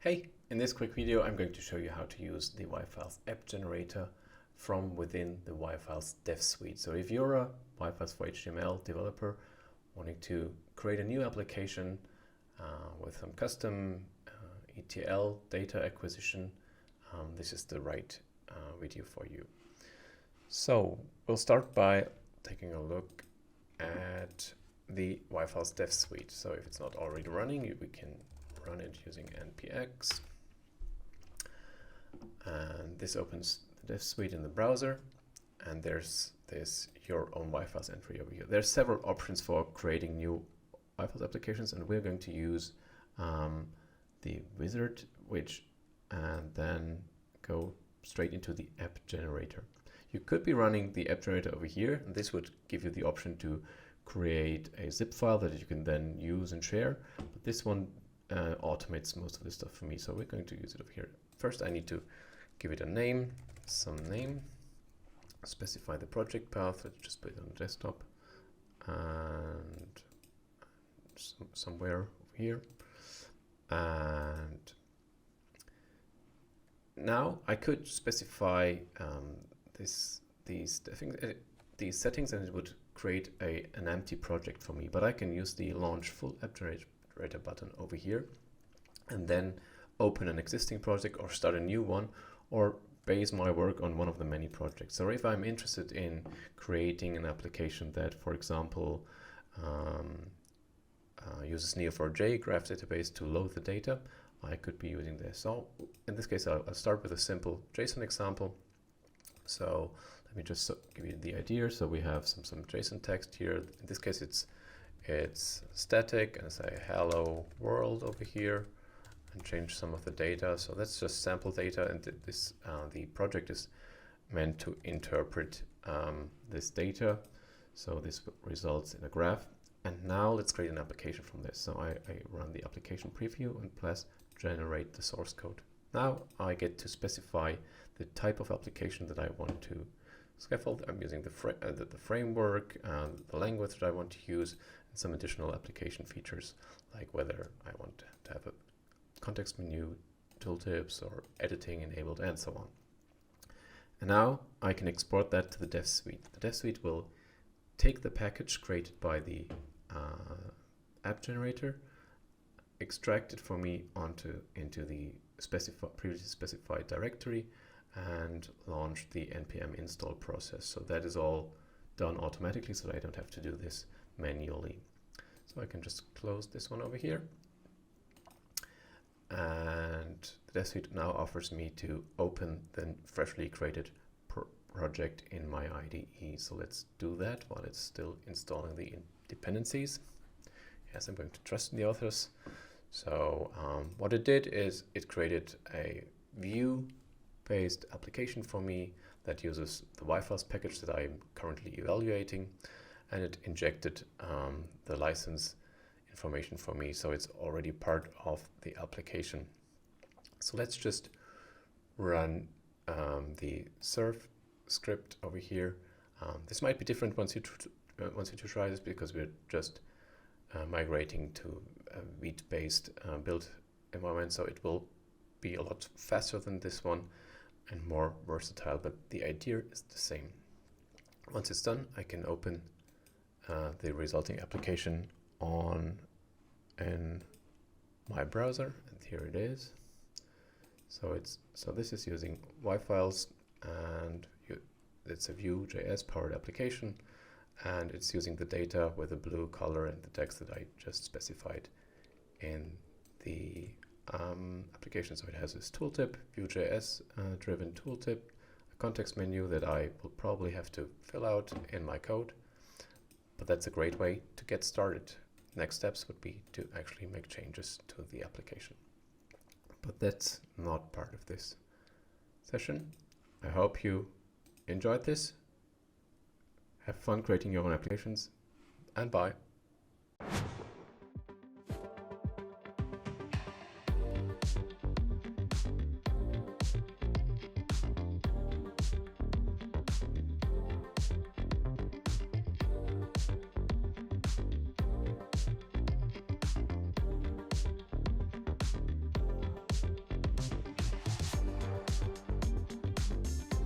Hey, in this quick video I'm going to show you how to use the yFiles app generator from within the yFiles dev suite. So if you're a yFiles for HTML developer wanting to create a new application with some custom ETL data acquisition, this is the right video for you. So we'll start by taking a look at the yFiles dev suite. So if it's not already running, we can run it using npx, and this opens the dev suite in the browser, and there's this your own yFiles entry over here. There's several options for creating new yFiles applications, and we're going to use the wizard, and then go straight into the app generator. You could be running the app generator over here, and this would give you the option to create a zip file that you can then use and share, but this one automates most of this stuff for me, so we're going to use it over here. First I need to give it a name, some name, specify the project path, let's just put it on the desktop, and somewhere over here. And now I could specify these settings, and it would create an empty project for me, but I can use the launch full app generator button over here and then open an existing project or start a new one, or base my work on one of the many projects. So if I'm interested in creating an application that, for example, uses Neo4j graph database to load the data, I could be using this. So in this case I'll start with a simple JSON example. So let me just give you the idea. So we have some JSON text here. In this case it's static, and say hello world over here, and change some of the data. So that's just sample data, and this the project is meant to interpret this data. So this results in a graph. And now let's create an application from this. So I run the application preview and press generate the source code. Now I get to specify the type of application that I want to scaffold. I'm using the framework, the language that I want to use, and some additional application features, like whether I want to have a context menu, tooltips, or editing enabled, and so on. And now I can export that to the dev suite. The dev suite will take the package created by the app generator, extract it for me into the previously specified directory, and launch the npm install process. So that is all done automatically, so that I don't have to do this manually. So I can just close this one over here, and the dev suite now offers me to open the freshly created project in my IDE. So let's do that while it's still installing the dependencies. Yes, I'm going to trust in the authors. So what it did is it created a view-based application for me that uses the yFiles package that I'm currently evaluating, and it injected the license information for me, so it's already part of the application. So let's just run the serve script over here. This might be different once you try this, because we're just migrating to a Vite-based build environment, so it will be a lot faster than this one and more versatile, but the idea is the same. Once it's done, I can open the resulting application in my browser, and here it is. So this is using yFiles, and it's a Vue.js powered application, and it's using the data with the blue color and the text that I just specified in the application. So it has this tooltip, Vue.js driven tooltip, a context menu that I will probably have to fill out in my code, but that's a great way to get started. Next steps would be to actually make changes to the application, but that's not part of this session. I hope you enjoyed this. Have fun creating your own applications, and bye.